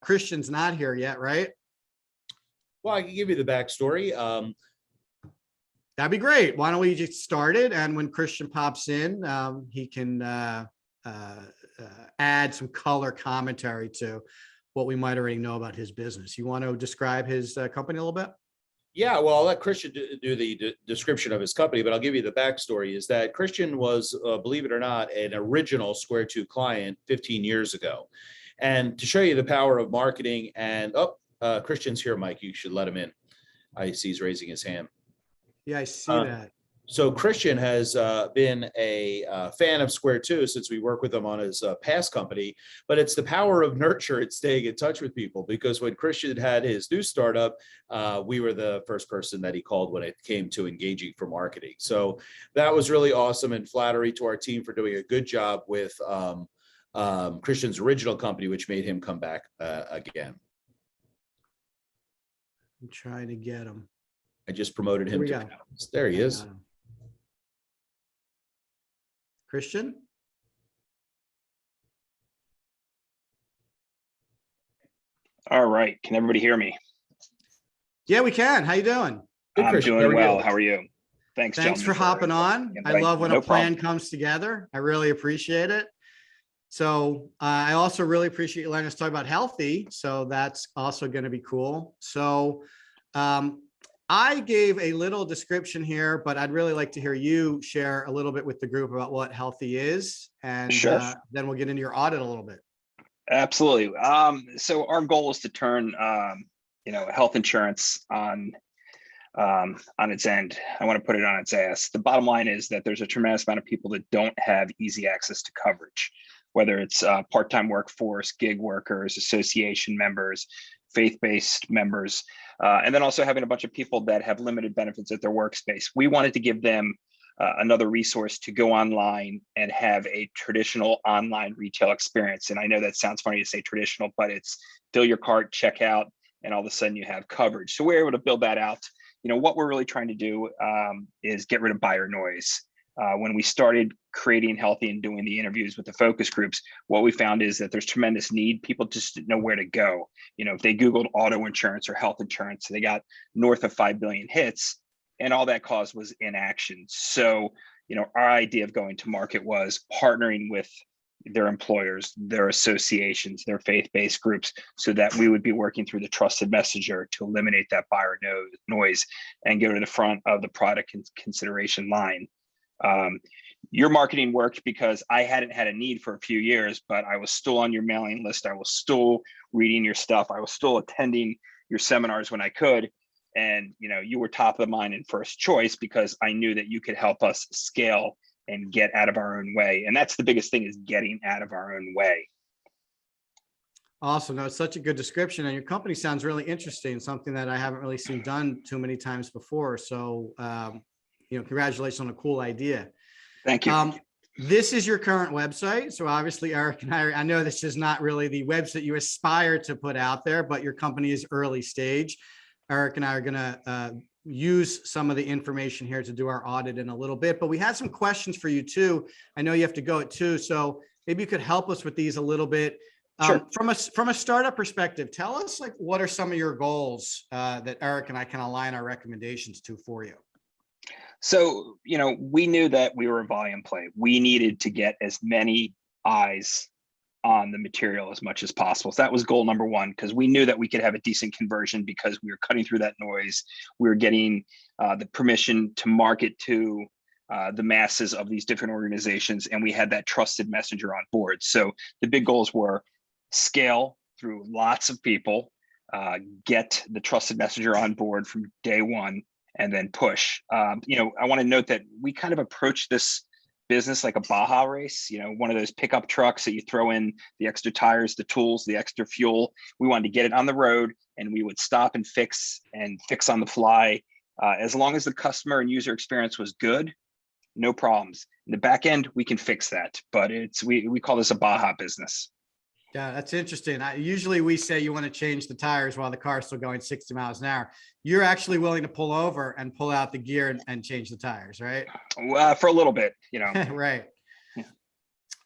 Christian's not here yet, right? Well, I can give you the backstory. That'd be great. Why don't we get started? And when Christian pops in, he can add some color commentary to what we might already know about his business. You want to describe his company a little bit? Yeah, well, I'll let Christian do the description of his company, but I'll give you the backstory. Is that Christian was, believe it or not, an original Square 2 client 15 years ago. And to show you the power of marketing and, Christian's here, Mike, you should let him in. I see he's raising his hand. Yeah, I see that. So Christian has been a fan of Square 2 since we work with him on his past company, but it's the power of nurture and staying in touch with people, because when Christian had his new startup, we were the first person that he called when it came to engaging for marketing. So that was really awesome, and flattery to our team for doing a good job with Christian's original company, which made him come back again. I'm trying to get him. I just promoted him to panelist. There he is. Christian? All right. Can everybody hear me? Yeah, we can. How you doing? Good, I'm Christian. doing well. How are you? Thanks gentlemen, for hopping on. I love when No a plan problem. comes together. I really appreciate it. So I also really appreciate you letting us talk about healthy. So that's also going to be cool. So I gave a little description here, but I'd really like to hear you share a little bit with the group about what healthy is. And Sure. Then we'll get into your audit a little bit. Absolutely. So our goal is to turn, health insurance on its end. I want to put it on its ass. The bottom line is that there's a tremendous amount of people that don't have easy access to coverage, whether it's part-time workforce, gig workers, association members, faith-based members, and then also having a bunch of people that have limited benefits at their workspace. We wanted to give them another resource to go online and have a traditional online retail experience. And I know that sounds funny to say traditional, but it's fill your cart, check out, and all of a sudden you have coverage. So we're able to build that out. What we're really trying to do is get rid of buyer noise. When we started creating Healthy and doing the interviews with the focus groups, what we found is that there's tremendous need. People just didn't know where to go. If they Googled auto insurance or health insurance, they got north of 5 billion hits, and all that caused was inaction. So, our idea of going to market was partnering with their employers, their associations, their faith-based groups, so that we would be working through the trusted messenger to eliminate that buyer noise and go to the front of the product consideration line. Your marketing worked because I hadn't had a need for a few years, but I was still on your mailing list. I was still reading your stuff. I was still attending your seminars when I could. And, you were top of the mind and first choice because I knew that you could help us scale and get out of our own way. And that's the biggest thing, is getting out of our own way. Awesome. No, it's such a good description, and your company sounds really interesting. Something that I haven't really seen done too many times before. So, congratulations on a cool idea. Thank you. This is your current website. So obviously, Eric and I know this is not really the website you aspire to put out there, but your company is early stage. Eric and I are going to use some of the information here to do our audit in a little bit, but we had some questions for you too. I know you have to go at 2, so maybe you could help us with these a little bit. Sure. From a startup perspective, tell us what are some of your goals that Eric and I can align our recommendations to for you? So, we knew that we were a volume play. We needed to get as many eyes on the material as much as possible. So that was goal number 1, because we knew that we could have a decent conversion because we were cutting through that noise. We were getting the permission to market to the masses of these different organizations, and we had that trusted messenger on board. So the big goals were scale through lots of people, get the trusted messenger on board from day one, and then push. I want to note that we kind of approach this business like a Baja race, one of those pickup trucks that you throw in the extra tires, the tools, the extra fuel. We wanted to get it on the road, and we would stop and fix on the fly. As long as the customer and user experience was good, no problems. In the back end, we can fix that, but we call this a Baja business. Yeah, that's interesting. Usually we say you want to change the tires while the car is still going 60 miles an hour. You're actually willing to pull over and pull out the gear and change the tires, right? For a little bit, Right. Yeah.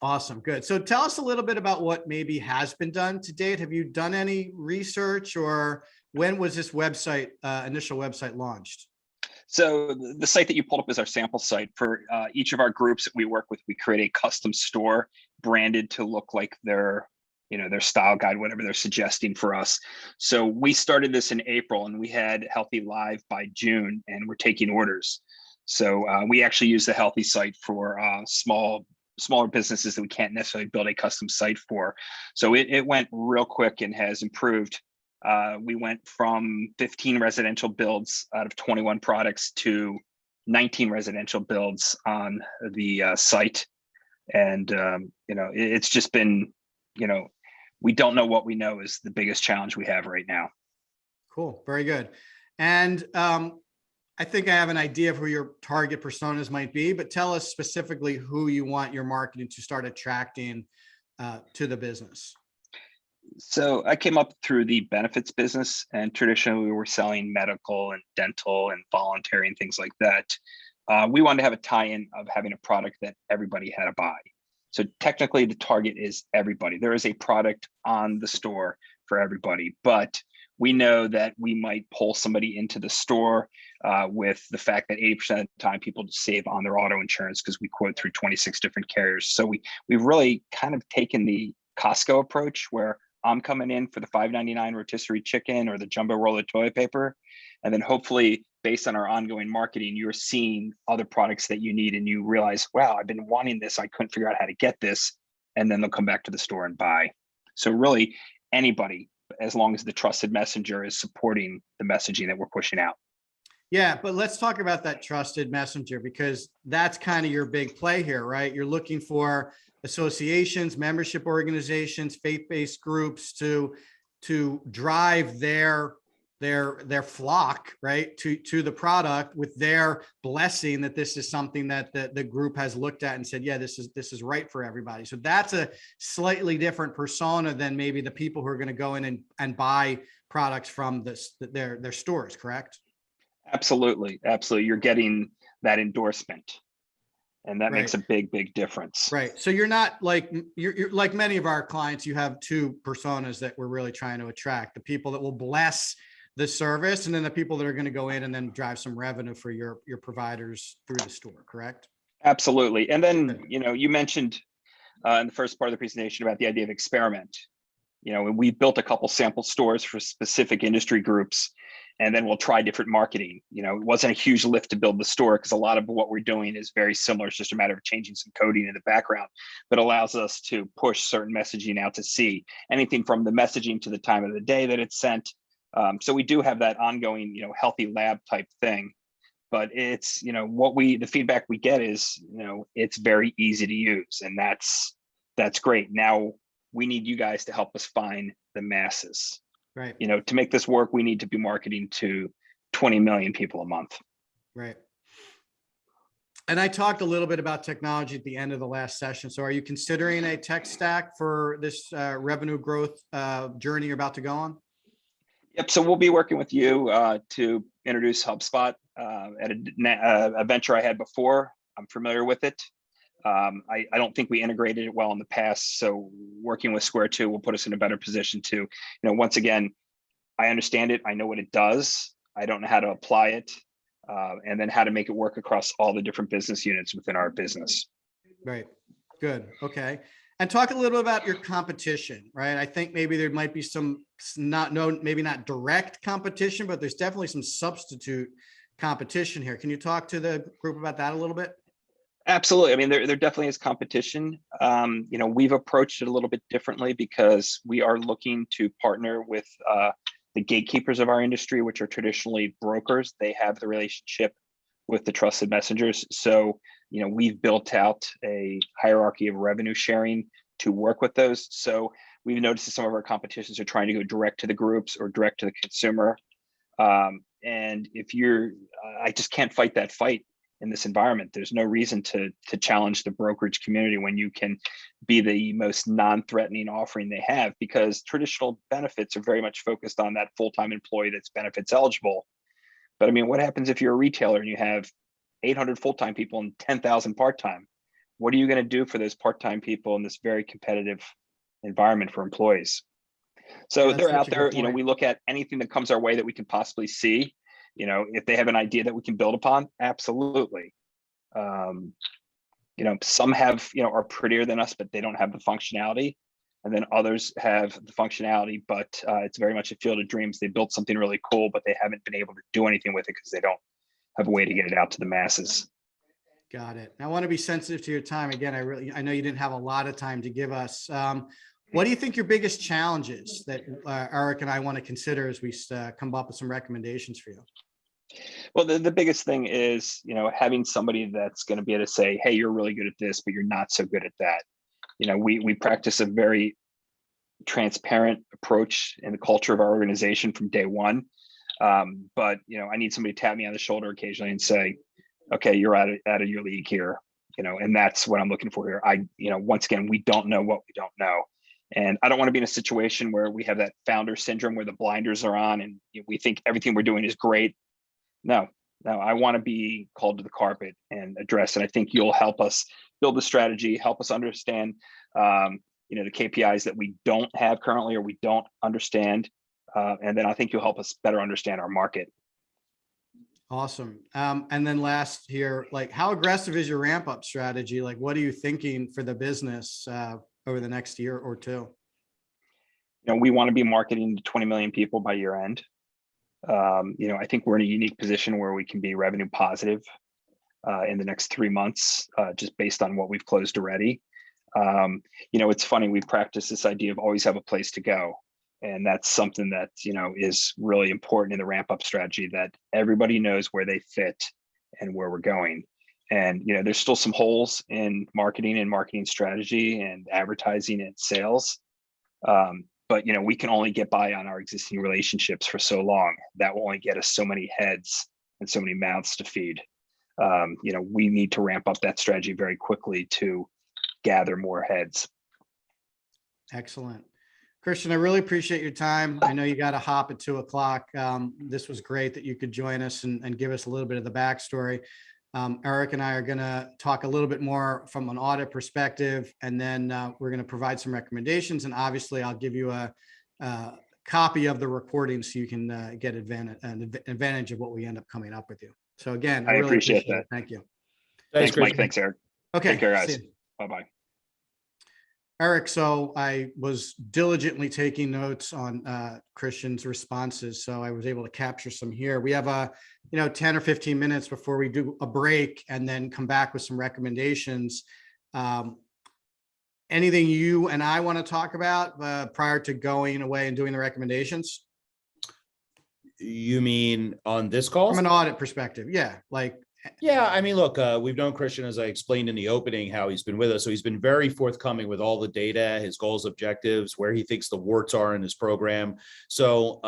Awesome. Good. So tell us a little bit about what maybe has been done to date. Have you done any research, or when was this website, initial website launched? So the site that you pulled up is our sample site for each of our groups that we work with. We create a custom store branded to look like their, their style guide, whatever they're suggesting for us. So we started this in April and we had Healthy live by June, and we're taking orders. So we actually use the Healthy site for smaller businesses that we can't necessarily build a custom site for. So it went real quick and has improved. We went from 15 residential builds out of 21 products to 19 residential builds on the site. And, it's just been, we don't know what we know is the biggest challenge we have right now. Cool. Very good. And I think I have an idea of who your target personas might be, but tell us specifically who you want your marketing to start attracting to the business. So I came up through the benefits business, and traditionally we were selling medical and dental and voluntary and things like that. We wanted to have a tie-in of having a product that everybody had to buy. So technically the target is everybody. There is a product on the store for everybody, but we know that we might pull somebody into the store with the fact that 80% of the time people save on their auto insurance because we quote through 26 different carriers. So we've really kind of taken the Costco approach where I'm coming in for the $5.99 rotisserie chicken or the jumbo roll of toilet paper. And then hopefully based on our ongoing marketing, you're seeing other products that you need and you realize, wow, I've been wanting this. I couldn't figure out how to get this. And then they'll come back to the store and buy. So really anybody, as long as the trusted messenger is supporting the messaging that we're pushing out. Yeah, but let's talk about that trusted messenger, because that's kind of your big play here, right? You're looking for associations, membership organizations, faith-based groups to drive their flock, right, to the product with their blessing that this is something that the group has looked at and said, yeah, this is right for everybody. So that's a slightly different persona than maybe the people who are going to go in and buy products from their stores, correct? Absolutely. You're getting that endorsement, and that Right. makes a big difference. Right. So you're not like, you're like many of our clients, you have two personas that we're really trying to attract: the people that will bless the service, and then the people that are going to go in and then drive some revenue for your providers through the store, correct? Absolutely. And then, you mentioned in the first part of the presentation about the idea of experiment. We built a couple sample stores for specific industry groups, and then we'll try different marketing. It wasn't a huge lift to build the store because a lot of what we're doing is very similar. It's just a matter of changing some coding in the background, but allows us to push certain messaging out to see anything from the messaging to the time of the day that it's sent. So we do have that ongoing, healthy lab type thing, but it's, the feedback we get is, it's very easy to use, and that's great. Now we need you guys to help us find the masses. Right. To make this work, we need to be marketing to 20 million people a month. Right. And I talked a little bit about technology at the end of the last session. So are you considering a tech stack for this revenue growth journey you're about to go on? Yep. So we'll be working with you to introduce HubSpot at a venture I had before. I'm familiar with it. I don't think we integrated it well in the past. So working with Square 2 will put us in a better position to, once again, I understand it. I know what it does. I don't know how to apply it, and then how to make it work across all the different business units within our business. Right. Good. Okay. And talk a little bit about your competition, right? I think maybe there might be some maybe not direct competition, but there's definitely some substitute competition here. Can you talk to the group about that a little bit? Absolutely. I mean, there definitely is competition. We've approached it a little bit differently because we are looking to partner with the gatekeepers of our industry, which are traditionally brokers. They have the relationship with the trusted messengers. So, we've built out a hierarchy of revenue sharing to work with those. So we've noticed that some of our competitions are trying to go direct to the groups or direct to the consumer. And I just can't fight that fight in this environment. There's no reason to challenge the brokerage community when you can be the most non-threatening offering they have, because traditional benefits are very much focused on that full-time employee that's benefits eligible. But I mean, what happens if you're a retailer and you have 800 full-time people and 10,000 part-time? What are you going to do for those part-time people in this very competitive environment for employees? So Yeah, that's they're such out a good there, point. we look at anything that comes our way that we can possibly see, if they have an idea that we can build upon, absolutely. Some have, are prettier than us, but they don't have the functionality. And then others have the functionality, but it's very much a field of dreams. They built something really cool, but they haven't been able to do anything with it because they don't have a way to get it out to the masses. Got it. I want to be sensitive to your time. Again, I know you didn't have a lot of time to give us. What do you think your biggest challenges that Eric and I want to consider as we come up with some recommendations for you? Well, the biggest thing is, having somebody that's going to be able to say, hey, you're really good at this, but you're not so good at that. We practice a very transparent approach in the culture of our organization from day one. But, I need somebody to tap me on the shoulder occasionally and say, okay, you're out of your league here, and that's what I'm looking for here. Once again, we don't know what we don't know. And I don't want to be in a situation where we have that founder syndrome where the blinders are on and we think everything we're doing is great. No, I want to be called to the carpet and addressed. And I think you'll help us build the strategy, help us understand, the KPIs that we don't have currently or we don't understand. And then I think you'll help us better understand our market. Awesome. And then last here, like how aggressive is your ramp up strategy? Like, what are you thinking for the business over the next year or two? We want to be marketing to 20 million people by year end. I think we're in a unique position where we can be revenue positive in the next 3 months, just based on what we've closed already. It's funny, we practice this idea of always have a place to go. And that's something that, is really important in the ramp up strategy, that everybody knows where they fit and where we're going. And, there's still some holes in marketing and marketing strategy and advertising and sales. But, we can only get by on our existing relationships for so long. That will only get us so many heads and so many mouths to feed. We need to ramp up that strategy very quickly to gather more heads. Excellent. Christian, I really appreciate your time. I know you got to hop at 2 o'clock. This was great that you could join us and give us a little bit of the backstory. Eric and I are going to talk a little bit more from an audit perspective, and then we're going to provide some recommendations. And obviously, I'll give you a copy of the recording so you can get an advantage of what we end up coming up with you. So again, I really appreciate that. It. Thank you. Thanks, Mike. Thanks, Eric. Okay. Take care, guys. Bye-bye. Eric, so I was diligently taking notes on Christian's responses, so I was able to capture some here. We have 10 or 15 minutes before we do a break and then come back with some recommendations. Anything you and I want to talk about prior to going away and doing the recommendations? You mean on this call? From an audit perspective, yeah. Yeah, I mean, look, we've known Christian, as I explained in the opening, how he's been with us. So he's been very forthcoming with all the data, his goals, objectives, where he thinks the warts are in his program. So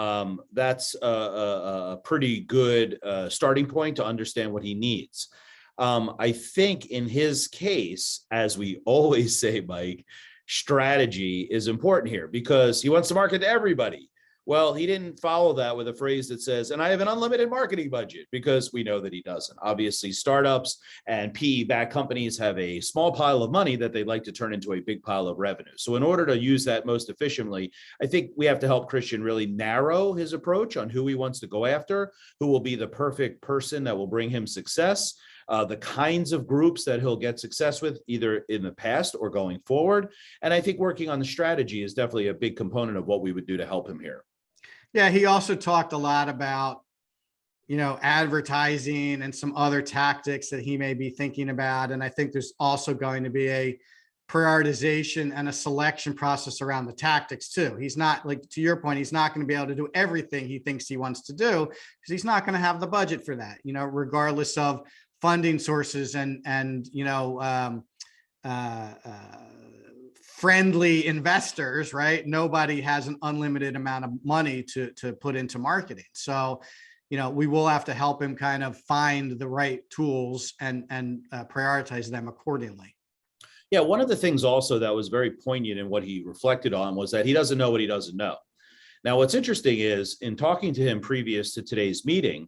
that's a pretty good starting point to understand what he needs. I think in his case, as we always say, Mike, strategy is important here because he wants to market to everybody. Well, he didn't follow that with a phrase that says, and I have an unlimited marketing budget, because we know that he doesn't. Obviously, startups and PE-backed companies have a small pile of money that they'd like to turn into a big pile of revenue. So in order to use that most efficiently, I think we have to help Christian really narrow his approach on who he wants to go after, who will be the perfect person that will bring him success. The kinds of groups that he'll get success with either in the past or going forward. And I think working on the strategy is definitely a big component of what we would do to help him here. Yeah, he also talked a lot about, advertising and some other tactics that he may be thinking about. And I think there's also going to be a prioritization and a selection process around the tactics too. He's not, like, to your point, he's not going to be able to do everything he thinks he wants to do because he's not going to have the budget for that, regardless of funding sources and friendly investors, right? Nobody has an unlimited amount of money to put into marketing. So, we will have to help him kind of find the right tools and prioritize them accordingly. Yeah, one of the things also that was very poignant in what he reflected on was that he doesn't know what he doesn't know. Now, what's interesting is in talking to him previous to today's meeting,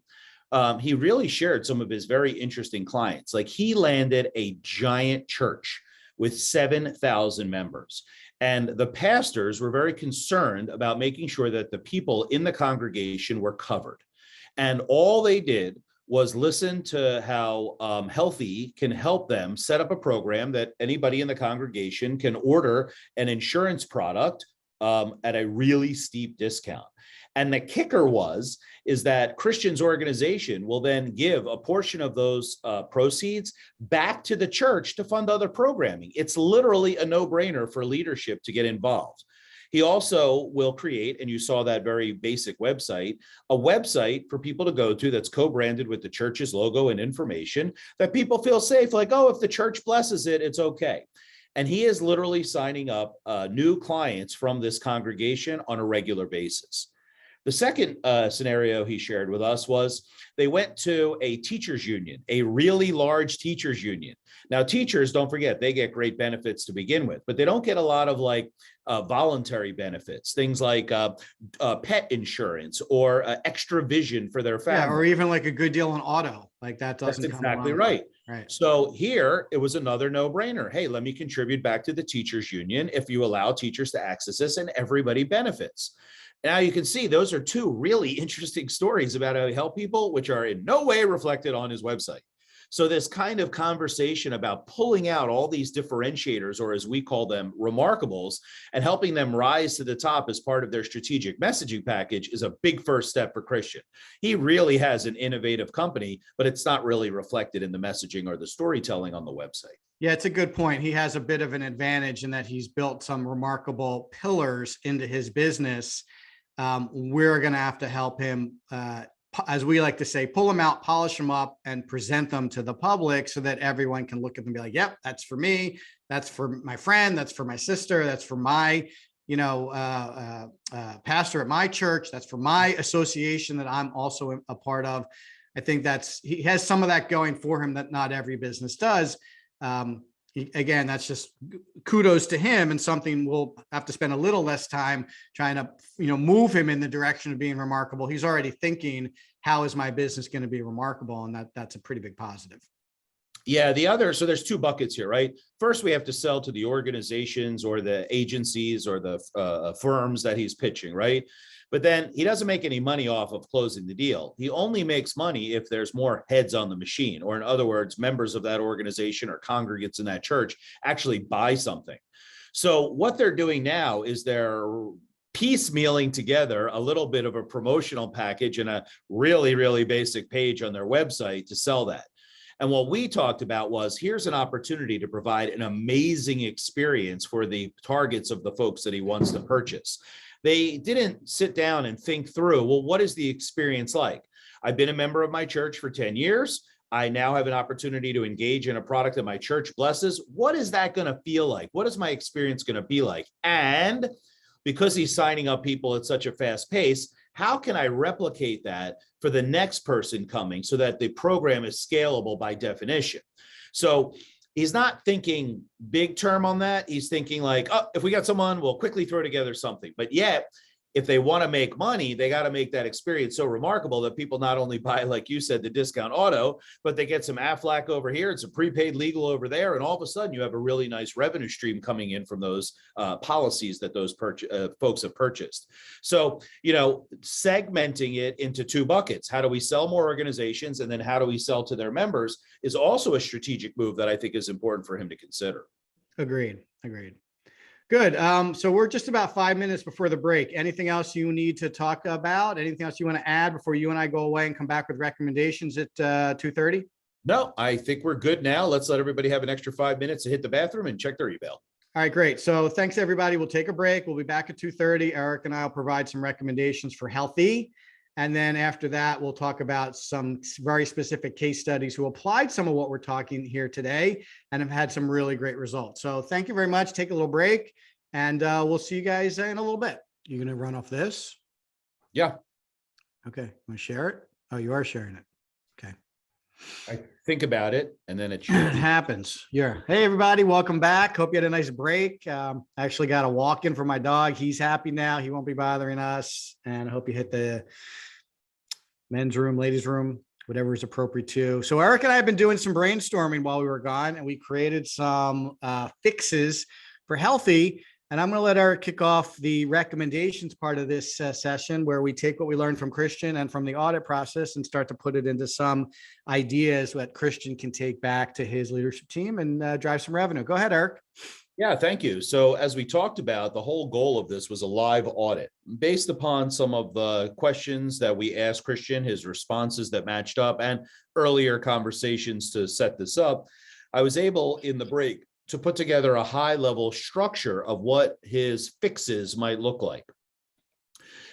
he really shared some of his very interesting clients. Like he landed a giant church with 7,000 members. And the pastors were very concerned about making sure that the people in the congregation were covered. And all they did was listen to how Healthy can help them set up a program that anybody in the congregation can order an insurance product at a really steep discount. And the kicker is that Christian's organization will then give a portion of those proceeds back to the church to fund other programming. It's literally a no-brainer for leadership to get involved. He also will create, and you saw that very basic website, a website for people to go to that's co-branded with the church's logo and information that people feel safe, like, oh, if the church blesses it, it's okay. And he is literally signing up new clients from this congregation on a regular basis. The second scenario he shared with us was they went to a teachers union, a really large teachers union. Now, teachers, don't forget, they get great benefits to begin with, but they don't get a lot of like voluntary benefits, things like pet insurance or extra vision for their family. Yeah, or even like a good deal on auto, like that doesn't That's come exactly along. right. Right. So here it was another no-brainer. Hey, let me contribute back to the teachers union if you allow teachers to access this, and everybody benefits. Now you can see those are two really interesting stories about how he helped people, which are in no way reflected on his website. So this kind of conversation about pulling out all these differentiators, or as we call them, remarkables, and helping them rise to the top as part of their strategic messaging package is a big first step for Christian. He really has an innovative company, but it's not really reflected in the messaging or the storytelling on the website. Yeah, it's a good point. He has a bit of an advantage in that he's built some remarkable pillars into his business. We're going to have to help him, as we like to say, pull them out, polish them up, and present them to the public so that everyone can look at them and be like, yep, that's for me. That's for my friend. That's for my sister. That's for my, pastor at my church. That's for my association that I'm also a part of. I think he has some of that going for him that not every business does. Again, that's just kudos to him, and something we'll have to spend a little less time trying to, move him in the direction of being remarkable. He's already thinking, how is my business going to be remarkable? And that's a pretty big positive. Yeah, so there's two buckets here, right? First, we have to sell to the organizations or the agencies or the firms that he's pitching, right? But then he doesn't make any money off of closing the deal. He only makes money if there's more heads on the machine, or in other words, members of that organization or congregants in that church actually buy something. So what they're doing now is they're piecemealing together a little bit of a promotional package and a really, really basic page on their website to sell that. And what we talked about was, here's an opportunity to provide an amazing experience for the targets of the folks that he wants to purchase. They didn't sit down and think through, well, what is the experience like? I've been a member of my church for 10 years. I now have an opportunity to engage in a product that my church blesses. What is that going to feel like? What is my experience going to be like? And because he's signing up people at such a fast pace, how can I replicate that for the next person coming so that the program is scalable by definition? So he's not thinking big term on that. He's thinking like, oh, if we got someone, we'll quickly throw together something. But yet, if they want to make money, they got to make that experience so remarkable that people not only buy, like you said, the discount auto, but they get some Aflac over here, it's a prepaid legal over there, and all of a sudden you have a really nice revenue stream coming in from those policies that those folks have purchased. So, segmenting it into two buckets, how do we sell more organizations, and then how do we sell to their members, is also a strategic move that I think is important for him to consider. Agreed. Good. So we're just about 5 minutes before the break. Anything else you need to talk about? Anything else you want to add before you and I go away and come back with recommendations at 2:30? No, I think we're good now. Let's let everybody have an extra 5 minutes to hit the bathroom and check their email. All right, great. So thanks, everybody. We'll take a break. We'll be back at 2:30. Eric and I will provide some recommendations for Healthy. And then after that, we'll talk about some very specific case studies who applied some of what we're talking here today and have had some really great results. So thank you very much. Take a little break, and we'll see you guys in a little bit. You're going to run off this? Yeah. Okay. Want to share it? Oh, you are sharing it. Okay. I think about it, and then it happens. Yeah. Hey, everybody. Welcome back. Hope you had a nice break. I actually got a walk-in for my dog. He's happy now. He won't be bothering us. And I hope you hit the men's room, ladies' room, whatever is appropriate too. So Eric and I have been doing some brainstorming while we were gone, and we created some fixes for healthy. And I'm going to let Eric kick off the recommendations part of this session, where we take what we learned from Christian and from the audit process and start to put it into some ideas that Christian can take back to his leadership team and drive some revenue. Go ahead, Eric. Yeah, thank you. So as we talked about, the whole goal of this was a live audit based upon some of the questions that we asked Christian, his responses that matched up, and earlier conversations to set this up. I was able in the break to put together a high-level structure of what his fixes might look like.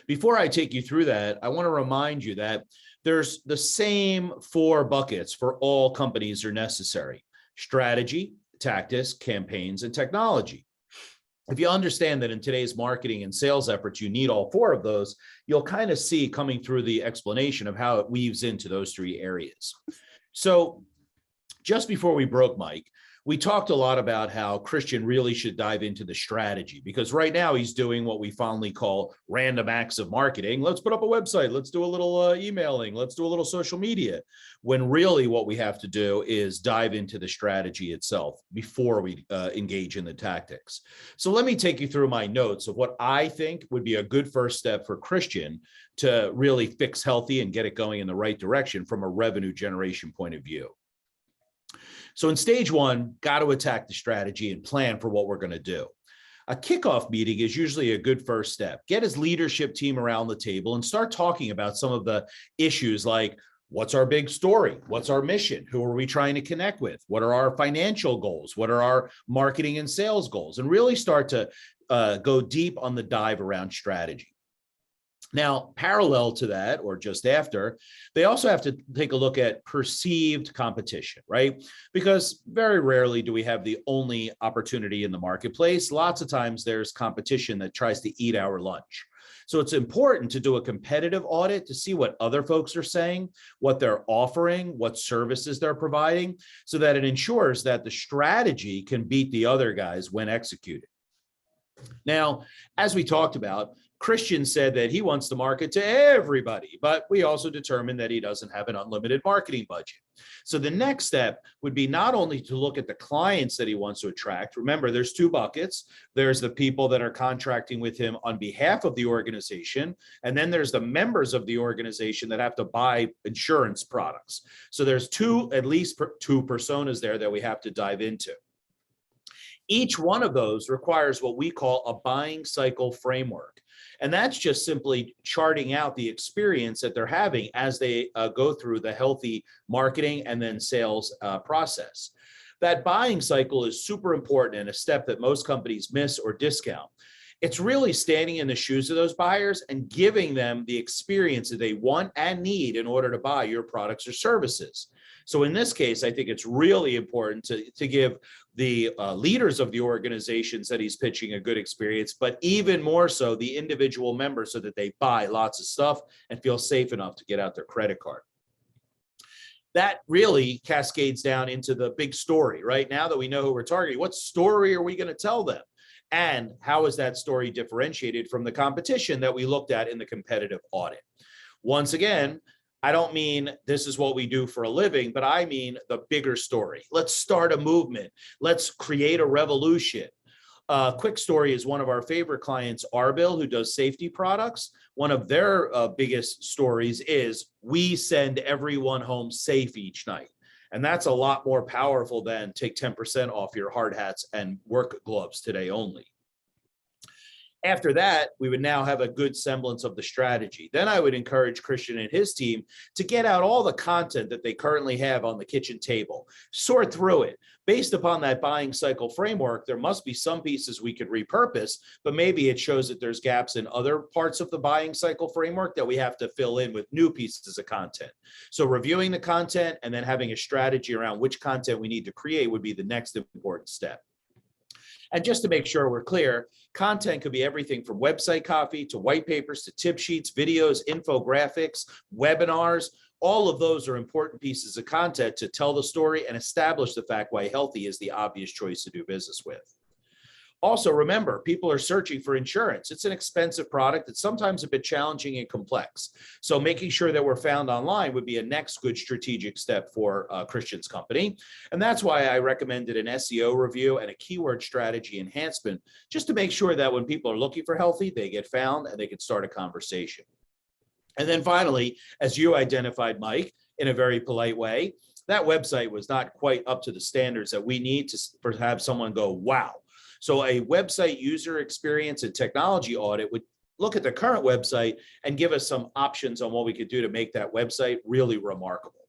Before I take you through that, I want to remind you that there's the same 4 buckets for all companies are necessary: strategy, tactics, campaigns, and technology. If you understand that in today's marketing and sales efforts, you need all 4 of those, you'll kind of see coming through the explanation of how it weaves into those 3 areas. So just before we broke mic, we talked a lot about how Christian really should dive into the strategy, because right now he's doing what we fondly call random acts of marketing. Let's put up a website. Let's do a little emailing. Let's do a little social media. When really what we have to do is dive into the strategy itself before we engage in the tactics. So let me take you through my notes of what I think would be a good first step for Christian to really fix healthy and get it going in the right direction from a revenue generation point of view. So in stage 1, got to attack the strategy and plan for what we're going to do. A kickoff meeting is usually a good first step. Get his leadership team around the table and start talking about some of the issues like, what's our big story? What's our mission? Who are we trying to connect with? What are our financial goals? What are our marketing and sales goals? And really start to go deep on the dive around strategy. Now, parallel to that, or just after, they also have to take a look at perceived competition, right? Because very rarely do we have the only opportunity in the marketplace. Lots of times there's competition that tries to eat our lunch. So it's important to do a competitive audit to see what other folks are saying, what they're offering, what services they're providing, so that it ensures that the strategy can beat the other guys when executed. Now, as we talked about, Christian said that he wants to market to everybody, but we also determined that he doesn't have an unlimited marketing budget. So the next step would be not only to look at the clients that he wants to attract. Remember, there's 2 buckets. There's the people that are contracting with him on behalf of the organization, and then there's the members of the organization that have to buy insurance products. So there's at least 2 personas there that we have to dive into. Each one of those requires what we call a buying cycle framework. And that's just simply charting out the experience that they're having as they go through the healthy marketing and then sales process. That buying cycle is super important and a step that most companies miss or discount. It's really standing in the shoes of those buyers and giving them the experience that they want and need in order to buy your products or services. So in this case, I think it's really important to give the leaders of the organizations that he's pitching a good experience, but even more so the individual members, so that they buy lots of stuff and feel safe enough to get out their credit card. That really cascades down into the big story, right? Now that we know who we're targeting, what story are we going to tell them? And how is that story differentiated from the competition that we looked at in the competitive audit? Once again, I don't mean this is what we do for a living, but I mean the bigger story. Let's start a movement. Let's create a revolution. Quick story is one of our favorite clients, Arbil, who does safety products. One of their biggest stories is we send everyone home safe each night. And that's a lot more powerful than take 10% off your hard hats and work gloves today only. After that, we would now have a good semblance of the strategy. Then I would encourage Christian and his team to get out all the content that they currently have on the kitchen table, sort through it. Based upon that buying cycle framework, there must be some pieces we could repurpose, but maybe it shows that there's gaps in other parts of the buying cycle framework that we have to fill in with new pieces of content. So reviewing the content and then having a strategy around which content we need to create would be the next important step. And just to make sure we're clear, content could be everything from website copy to white papers to tip sheets, videos, infographics, webinars. All of those are important pieces of content to tell the story and establish the fact why healthy is the obvious choice to do business with. Also, remember, people are searching for insurance. It's an expensive product. It's sometimes a bit challenging and complex. So making sure that we're found online would be a next good strategic step for Christian's company. And that's why I recommended an SEO review and a keyword strategy enhancement, just to make sure that when people are looking for healthy, they get found and they can start a conversation. And then finally, as you identified, Mike, in a very polite way, that website was not quite up to the standards that we need to have someone go, wow. So a website user experience and technology audit would look at the current website and give us some options on what we could do to make that website really remarkable.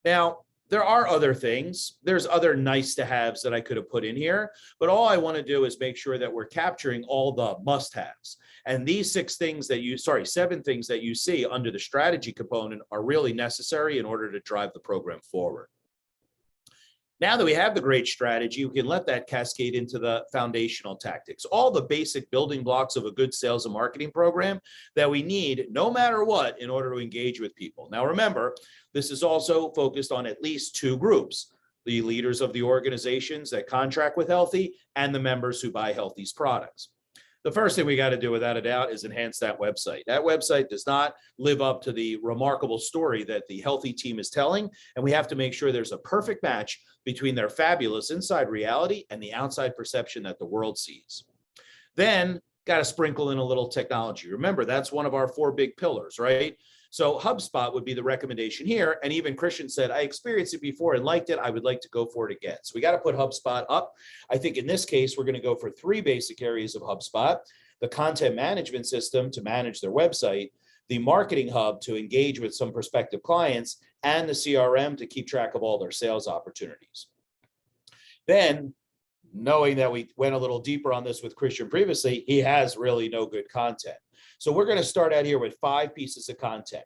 Now, there are other things. There's other nice to haves that I could have put in here, but all I want to do is make sure that we're capturing all the must haves. And these seven things that you see under the strategy component are really necessary in order to drive the program forward. Now that we have the great strategy, we can let that cascade into the foundational tactics, all the basic building blocks of a good sales and marketing program that we need no matter what in order to engage with people. Now, remember, this is also focused on at least two groups: the leaders of the organizations that contract with Healthy and the members who buy Healthy's products. The first thing we got to do without a doubt is enhance that website. That website does not live up to the remarkable story that the Healthy team is telling, and we have to make sure there's a perfect match between their fabulous inside reality and the outside perception that the world sees. Then got to sprinkle in a little technology. Remember, that's one of our four big pillars, right? So HubSpot would be the recommendation here. And even Christian said, I experienced it before and liked it. I would like to go for it again. So we got to put HubSpot up. I think in this case, we're going to go for three basic areas of HubSpot: the content management system to manage their website, the marketing hub to engage with some prospective clients, and the CRM to keep track of all their sales opportunities. Then, knowing that we went a little deeper on this with Christian previously, he has really no good content. So we're going to start out here with 5 pieces of content.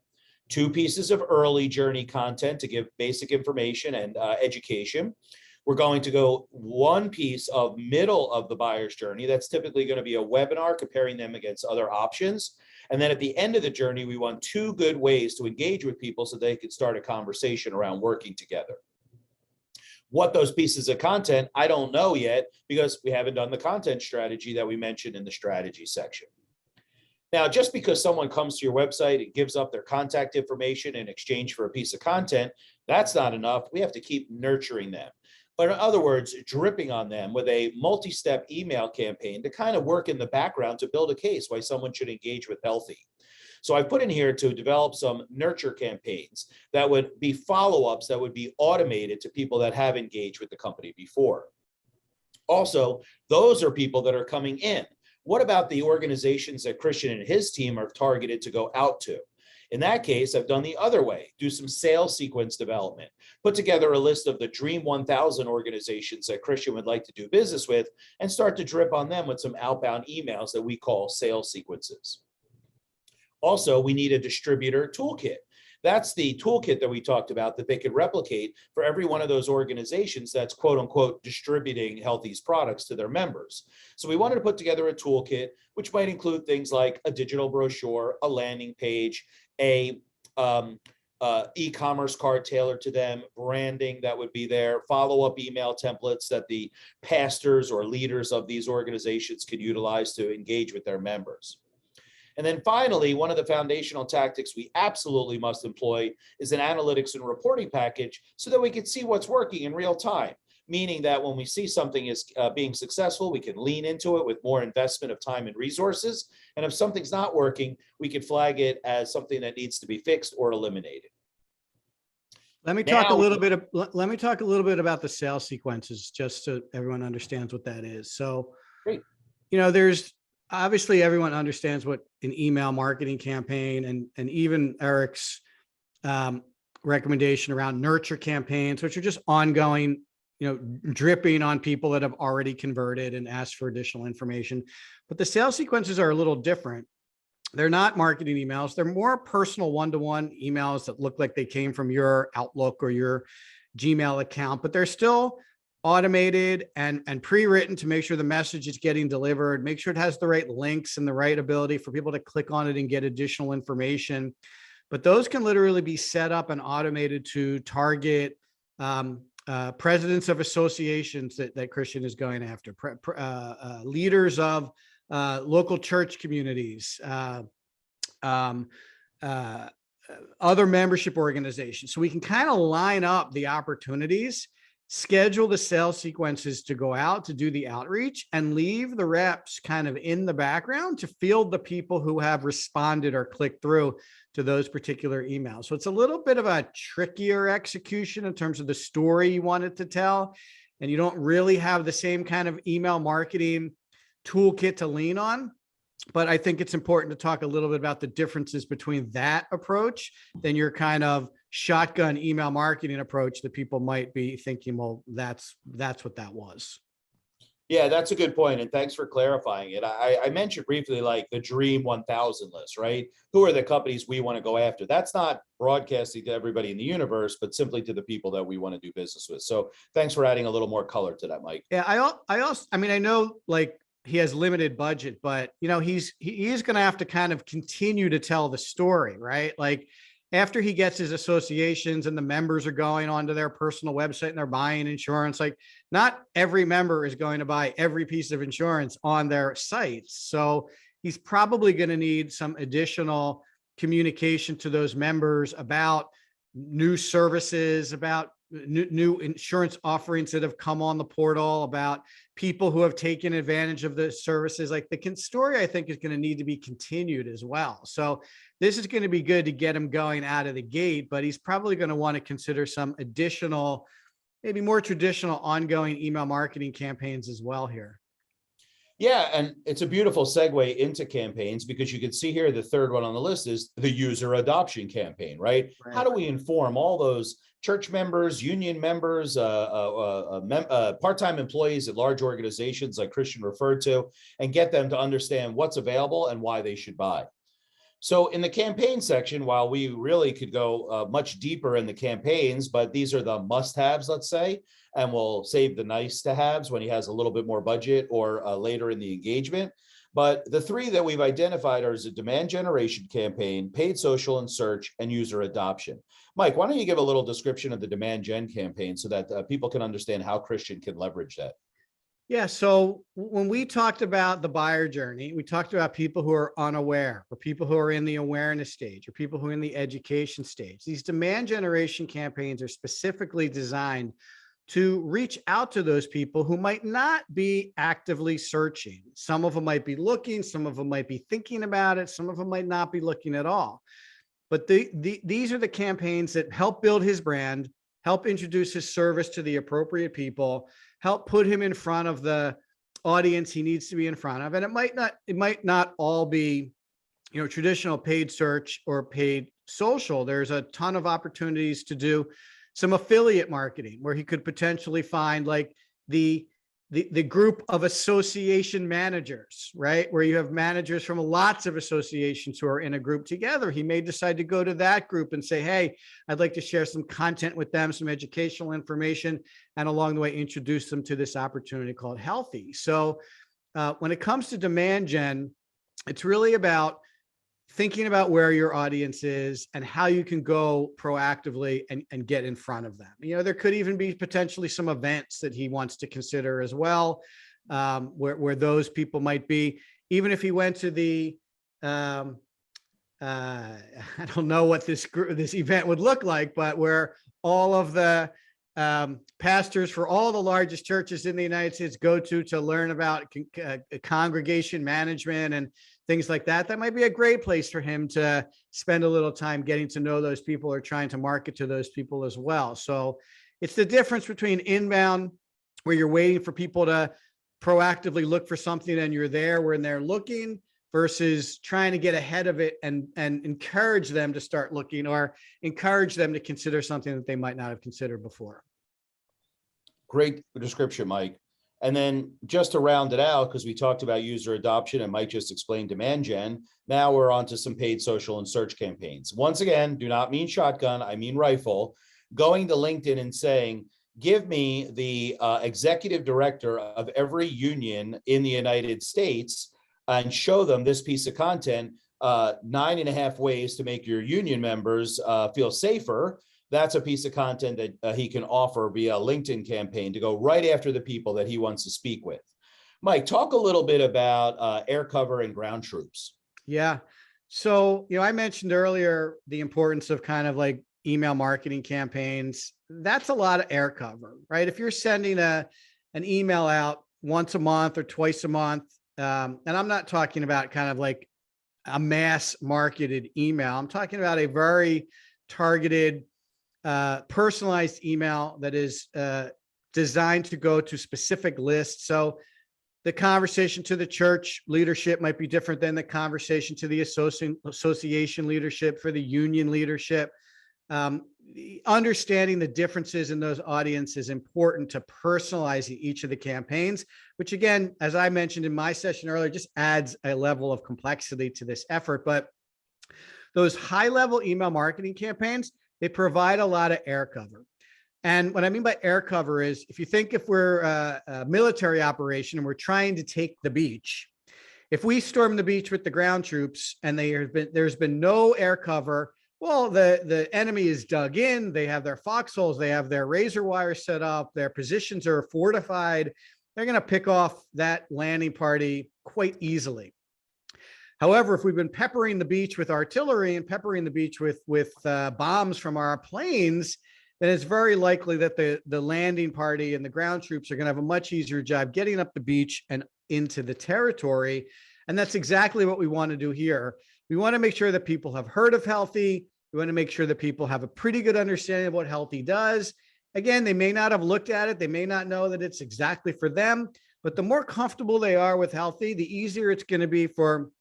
2 pieces of early journey content to give basic information and education. We're going to go 1 piece of middle of the buyer's journey. That's typically going to be a webinar comparing them against other options. And then at the end of the journey, we want 2 good ways to engage with people so they can start a conversation around working together. What those pieces of content, I don't know yet, because we haven't done the content strategy that we mentioned in the strategy section. Now, just because someone comes to your website and gives up their contact information in exchange for a piece of content, that's not enough. We have to keep nurturing them. But in other words, dripping on them with a multi-step email campaign to kind of work in the background to build a case why someone should engage with Healthy. So I put in here to develop some nurture campaigns that would be follow-ups that would be automated to people that have engaged with the company before. Also, those are people that are coming in. What about the organizations that Christian and his team are targeted to go out to? In that case, I've done the other way, do some sales sequence development, put together a list of the Dream 1000 organizations that Christian would like to do business with, and start to drip on them with some outbound emails that we call sales sequences. Also, we need a distributor toolkit. That's the toolkit that we talked about that they could replicate for every one of those organizations that's quote unquote distributing Healthy's products to their members. So we wanted to put together a toolkit, which might include things like a digital brochure, a landing page, a e-commerce card tailored to them, branding that would be there, follow-up email templates that the pastors or leaders of these organizations could utilize to engage with their members. And then finally, one of the foundational tactics we absolutely must employ is an analytics and reporting package so that we can see what's working in real time, meaning that when we see something is being successful, we can lean into it with more investment of time and resources. And if something's not working, we can flag it as something that needs to be fixed or eliminated. Let me talk a little bit about the sales sequences, just so everyone understands what that is. So, great. There's obviously everyone understands what an email marketing campaign and even Eric's recommendation around nurture campaigns, which are just ongoing, dripping on people that have already converted and asked for additional information. But the sales sequences are a little different. They're not marketing emails. They're more personal one-to-one emails that look like they came from your Outlook or your Gmail account, but they're still automated and pre-written to make sure the message is getting delivered, make sure it has the right links and the right ability for people to click on it and get additional information. But those can literally be set up and automated to target presidents of associations that Christian is going after, leaders of local church communities, other membership organizations. So we can kind of line up the opportunities, schedule the sales sequences to go out to do the outreach, and leave the reps kind of in the background to field the people who have responded or clicked through to those particular emails. So it's a little bit of a trickier execution in terms of the story you want it to tell. And you don't really have the same kind of email marketing toolkit to lean on. But I think it's important to talk a little bit about the differences between that approach than your kind of shotgun email marketing approach that people might be thinking, well, that's what that was. Yeah, that's a good point, and thanks for clarifying it. I mentioned briefly like the Dream 1000 list, right? Who are the companies we want to go after? That's not broadcasting to everybody in the universe, but simply to the people that we want to do business with. So thanks for adding a little more color to that, Mike. Yeah, I mean, I know like he has limited budget, but you know, he is going to have to kind of continue to tell the story, right? Like after he gets his associations and the members are going onto their personal website and they're buying insurance, like not every member is going to buy every piece of insurance on their sites. So he's probably going to need some additional communication to those members about new services, about new insurance offerings that have come on the portal, about people who have taken advantage of the services. Like the story, I think, is going to need to be continued as well. So this is going to be good to get him going out of the gate, but he's probably going to want to consider some additional, maybe more traditional ongoing email marketing campaigns as well here. Yeah, and it's a beautiful segue into campaigns because you can see here the third one on the list is the user adoption campaign, right? How do we inform all those church members, union members, part-time employees at large organizations like Christian referred to, and get them to understand what's available and why they should buy? So in the campaign section, while we really could go much deeper in the campaigns, but these are the must-haves, let's say, and we'll save the nice-to-haves when he has a little bit more budget or later in the engagement. But the three that we've identified are a demand generation campaign, paid social and search, and user adoption. Mike, why don't you give a little description of the demand gen campaign so that people can understand how Christian can leverage that? Yeah. So when we talked about the buyer journey, we talked about people who are unaware, or people who are in the awareness stage, or people who are in the education stage. These demand generation campaigns are specifically designed to reach out to those people who might not be actively searching. Some of them might be looking, some of them might be thinking about it, some of them might not be looking at all. But these are the campaigns that help build his brand, help introduce his service to the appropriate people, help put him in front of the audience he needs to be in front of. And it might not all be, you know, traditional paid search or paid social. There's a ton of opportunities to do some affiliate marketing where he could potentially find like the group of association managers, right? Where you have managers from lots of associations who are in a group together. He may decide to go to that group and say, hey, I'd like to share some content with them, some educational information, and along the way, introduce them to this opportunity called Healthy. So when it comes to demand gen, it's really about thinking about where your audience is and how you can go proactively and get in front of them. You know, there could even be potentially some events that he wants to consider as well, where those people might be. Even if he went to the, I don't know what this event would look like, but where all of the pastors for all the largest churches in the United States go to learn about congregation management and things like that. That might be a great place for him to spend a little time getting to know those people or trying to market to those people as well. So it's the difference between inbound, where you're waiting for people to proactively look for something and you're there when they're looking, versus trying to get ahead of it and encourage them to start looking, or encourage them to consider something that they might not have considered before. Great description, Mike. And then just to round it out, because we talked about user adoption and Mike just explained demand gen, now we're on to some paid social and search campaigns. Once again, do not mean shotgun, I mean rifle. Going to LinkedIn and saying, give me the executive director of every union in the United States and show them this piece of content, 9.5 ways to make your union members feel safer. that's a piece of content that he can offer via a LinkedIn campaign to go right after the people that he wants to speak with. Mike, talk a little bit about air cover and ground troops. Yeah. So, I mentioned earlier the importance of kind of like email marketing campaigns. That's a lot of air cover, right? If you're sending an email out once a month or twice a month, and I'm not talking about kind of like a mass marketed email. I'm talking about a very targeted, personalized email that is designed to go to specific lists. So the conversation to the church leadership might be different than the conversation to the association leadership, for the union leadership. Understanding the differences in those audiences is important to personalizing each of the campaigns, which again, as I mentioned in my session earlier, just adds a level of complexity to this effort. But those high level email marketing campaigns, they provide a lot of air cover. And what I mean by air cover is, if we're a military operation and we're trying to take the beach, if we storm the beach with the ground troops and there's been no air cover, well, the enemy is dug in, they have their foxholes, they have their razor wire set up, their positions are fortified. They're going to pick off that landing party quite easily. However, if we've been peppering the beach with artillery and peppering the beach with bombs from our planes, then it's very likely that the landing party and the ground troops are going to have a much easier job getting up the beach and into the territory. And that's exactly what we want to do here. We want to make sure that people have heard of Healthy. We want to make sure that people have a pretty good understanding of what Healthy does. Again, they may not have looked at it. They may not know that it's exactly for them, but the more comfortable they are with Healthy, the easier it's going to be for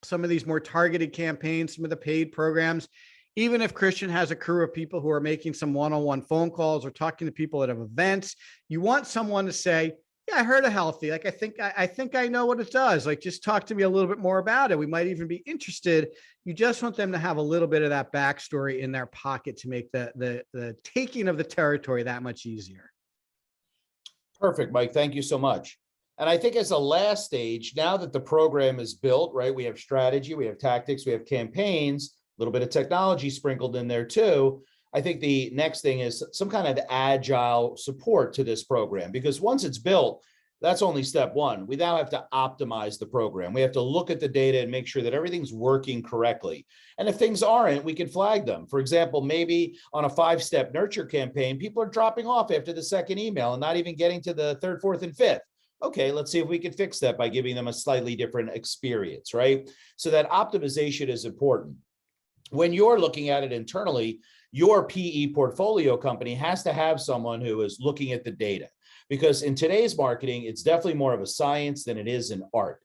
some of these more targeted campaigns, some of the paid programs. Even if Christian has a crew of people who are making some one-on-one phone calls or talking to people at events, you want someone to say, yeah, I heard of Healthy. Like, I think I know what it does. Like, just talk to me a little bit more about it. We might even be interested. You just want them to have a little bit of that backstory in their pocket to make the taking of the territory that much easier. Perfect, Mike. Thank you so much. And I think as a last stage, now that the program is built, right, we have strategy, we have tactics, we have campaigns, a little bit of technology sprinkled in there too. I think the next thing is some kind of agile support to this program, because once it's built, that's only step one. We now have to optimize the program. We have to look at the data and make sure that everything's working correctly. And if things aren't, we can flag them. For example, maybe on a 5-step nurture campaign, people are dropping off after the second email and not even getting to the third, fourth, and fifth. Okay, let's see if we can fix that by giving them a slightly different experience, right? So that optimization is important. When you're looking at it internally, your PE portfolio company has to have someone who is looking at the data, because in today's marketing, it's definitely more of a science than it is an art.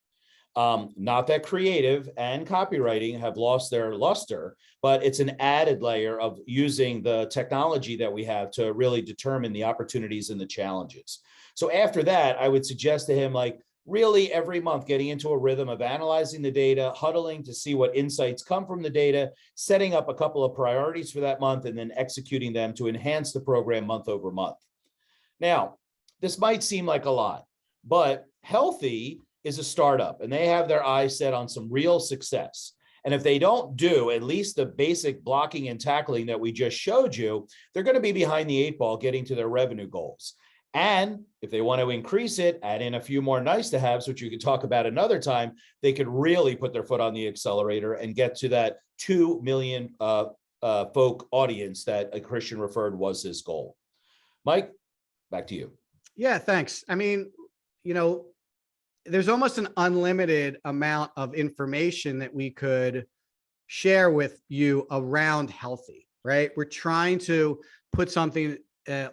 Not that creative and copywriting have lost their luster, but it's an added layer of using the technology that we have to really determine the opportunities and the challenges. So after that, I would suggest to him, like, really every month getting into a rhythm of analyzing the data, huddling to see what insights come from the data, setting up a couple of priorities for that month, and then executing them to enhance the program month over month. Now, this might seem like a lot, but Healthy is a startup and they have their eyes set on some real success. And if they don't do at least the basic blocking and tackling that we just showed you, they're going to be behind the 8 ball getting to their revenue goals. And if they want to increase it, add in a few more nice to haves, which you could talk about another time, they could really put their foot on the accelerator and get to that 2 million folk audience that a Christian referred was his goal. Mike, back to you. Yeah, thanks. I mean, there's almost an unlimited amount of information that we could share with you around Healthy, right? We're trying to put something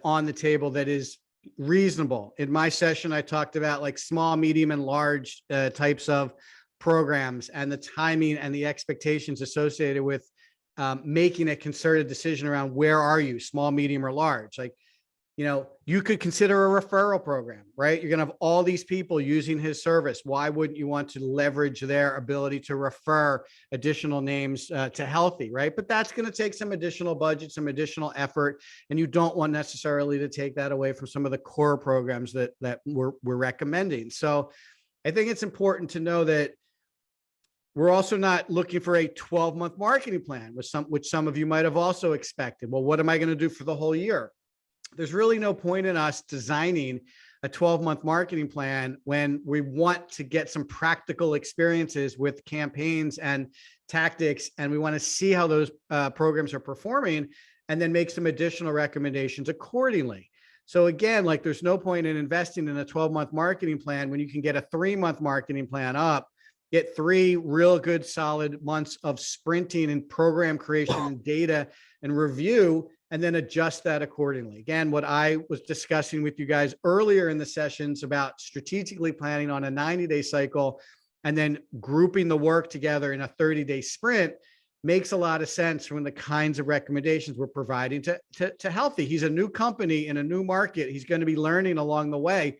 on the table that is reasonable. In my session, I talked about like small, medium, and large types of programs and the timing and the expectations associated with making a concerted decision around where are you, small, medium, or large. Like, you could consider a referral program, right? You're going to have all these people using his service. Why wouldn't you want to leverage their ability to refer additional names to Healthy, right? But that's going to take some additional budget, some additional effort, and you don't want necessarily to take that away from some of the core programs that we're recommending. So I think it's important to know that We're also not looking for a 12-month marketing plan, which some of you might have also expected. Well, what am I going to do for the whole year? There's really no point in us designing a 12-month marketing plan when we want to get some practical experiences with campaigns and tactics, and we want to see how those programs are performing, and then make some additional recommendations accordingly. So again, like, there's no point in investing in a 12-month marketing plan when you can get a 3-month marketing plan up, get 3 real good solid months of sprinting and program creation and data and review, and then adjust that accordingly. Again, what I was discussing with you guys earlier in the sessions about strategically planning on a 90-day cycle and then grouping the work together in a 30-day sprint makes a lot of sense when the kinds of recommendations we're providing to Healthy. He's a new company in a new market. He's going to be learning along the way.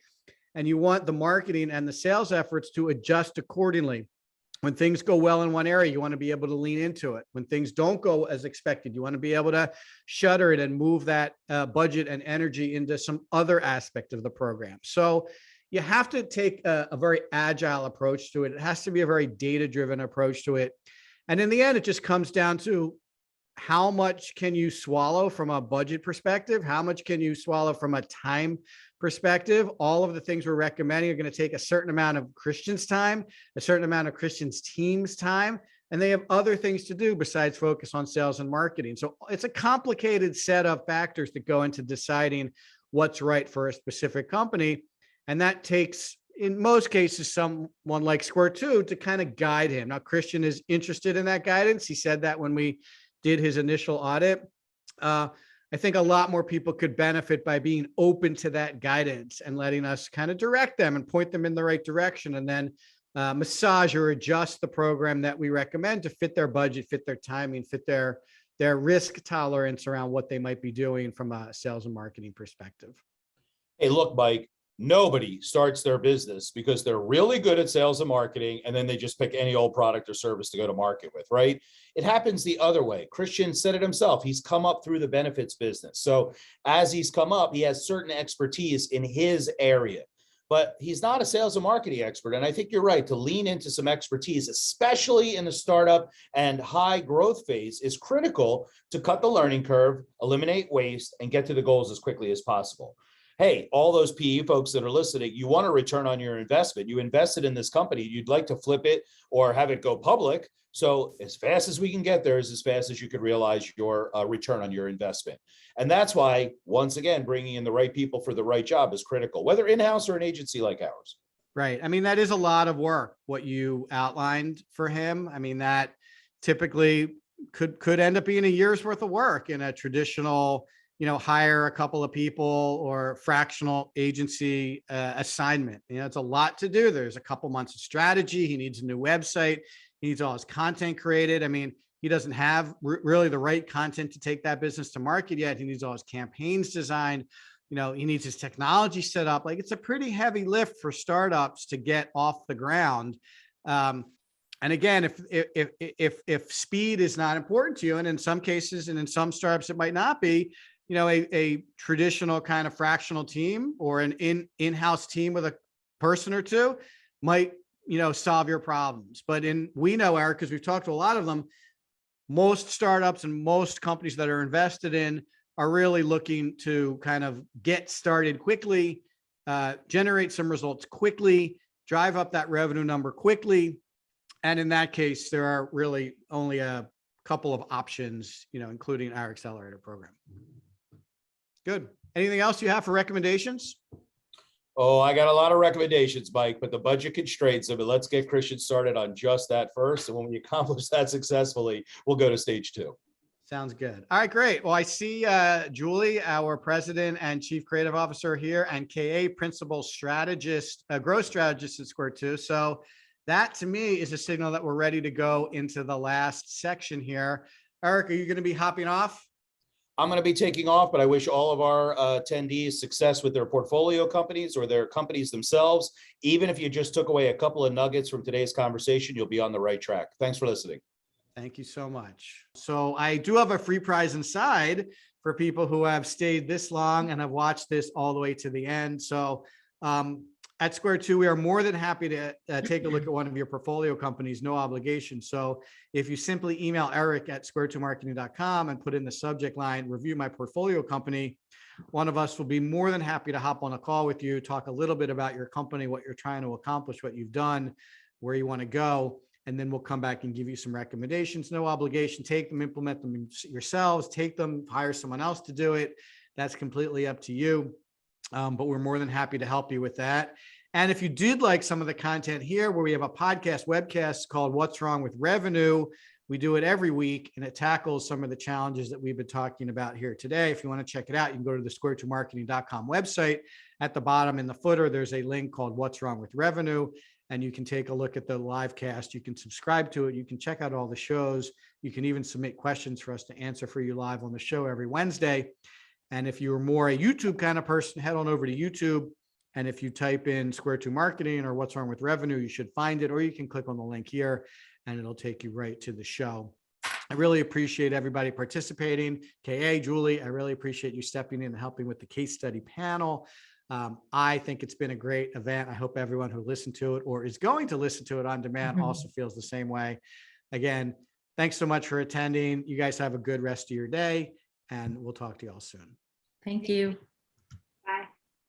And you want the marketing and the sales efforts to adjust accordingly. When things go well in one area, you want to be able to lean into it. When things don't go as expected, you want to be able to shutter it and move that budget and energy into some other aspect of the program. So you have to take a very agile approach to it. It has to be a very data-driven approach to it. And in the end, it just comes down to how much can you swallow from a budget perspective? How much can you swallow from a time perspective? All of the things we're recommending are going to take a certain amount of Christian's time, a certain amount of Christian's team's time, and they have other things to do besides focus on sales and marketing. So it's a complicated set of factors that go into deciding what's right for a specific company. And that takes, in most cases, someone like Square 2 to kind of guide him. Now, Christian is interested in that guidance. He said that when we did his initial audit. I think a lot more people could benefit by being open to that guidance and letting us kind of direct them and point them in the right direction, and then massage or adjust the program that we recommend to fit their budget, fit their timing, fit their risk tolerance around what they might be doing from a sales and marketing perspective. Hey, look, Mike, nobody starts their business because they're really good at sales and marketing, and then they just pick any old product or service to go to market with, right? It happens the other way. Christian said it himself. He's come up through the benefits business. So as he's come up, he has certain expertise in his area, but he's not a sales and marketing expert. And I think you're right to lean into some expertise, especially in the startup and high growth phase, is critical to cut the learning curve, eliminate waste, and get to the goals as quickly as possible. Hey, all those PE folks that are listening, you want a return on your investment. You invested in this company. You'd like to flip it or have it go public. So as fast as we can get there is as fast as you could realize your return on your investment. And that's why, once again, bringing in the right people for the right job is critical, whether in-house or an agency like ours. Right. I mean, that is a lot of work, what you outlined for him. I mean, that typically could end up being a year's worth of work in a traditional, hire a couple of people or fractional agency assignment. It's a lot to do. There's a couple months of strategy. He needs a new website. He needs all his content created. I mean, he doesn't have really the right content to take that business to market yet. He needs all his campaigns designed. He needs his technology set up. Like, it's a pretty heavy lift for startups to get off the ground. And again, if speed is not important to you, and in some cases, and in some startups, it might not be, a traditional kind of fractional team or an in-house team with a person or two might, solve your problems. But we know, Eric, because we've talked to a lot of them, most startups and most companies that are invested in are really looking to kind of get started quickly, generate some results quickly, drive up that revenue number quickly. And in that case, there are really only a couple of options, including our accelerator program. Good. Anything else you have for recommendations? Oh, I got a lot of recommendations, Mike, but the budget constraints of it. Let's get Christian started on just that first. And when we accomplish that successfully, we'll go to stage 2. Sounds good. All right, great. Well, I see Julie, our president and chief creative officer here, and KA, principal strategist, growth strategist at Square 2. So that to me is a signal that we're ready to go into the last section here. Eric, are you going to be hopping off? I'm going to be taking off, but I wish all of our attendees success with their portfolio companies or their companies themselves. Even if you just took away a couple of nuggets from today's conversation, you'll be on the right track. Thanks for listening. Thank you so much. So I do have a free prize inside for people who have stayed this long and have watched this all the way to the end. So at Square Two, we are more than happy to take a look at one of your portfolio companies, no obligation. So if you simply email Eric at square2marketing.com and put in the subject line, review my portfolio company, one of us will be more than happy to hop on a call with you, talk a little bit about your company, what you're trying to accomplish, what you've done, where you want to go. And then we'll come back and give you some recommendations, no obligation. Take them, implement them yourselves, take them, hire someone else to do it. That's completely up to you. But we're more than happy to help you with that. And if you did like some of the content here, where we have a podcast webcast called What's Wrong with Revenue, we do it every week, and it tackles some of the challenges that we've been talking about here today. If you want to check it out, you can go to the square2marketing.com website. At the bottom in the footer, there's a link called What's Wrong with Revenue, and you can take a look at the live cast. You can subscribe to it. You can check out all the shows. You can even submit questions for us to answer for you live on the show every Wednesday. And if you're more a YouTube kind of person, head on over to YouTube. And if you type in Square 2 Marketing or What's Wrong with Revenue, you should find it, or you can click on the link here and it'll take you right to the show. I really appreciate everybody participating. KA, Julie, I really appreciate you stepping in and helping with the case study panel. I think it's been a great event. I hope everyone who listened to it or is going to listen to it on demand also feels the same way. Again, thanks so much for attending. You guys have a good rest of your day, and we'll talk to you all soon. Thank you.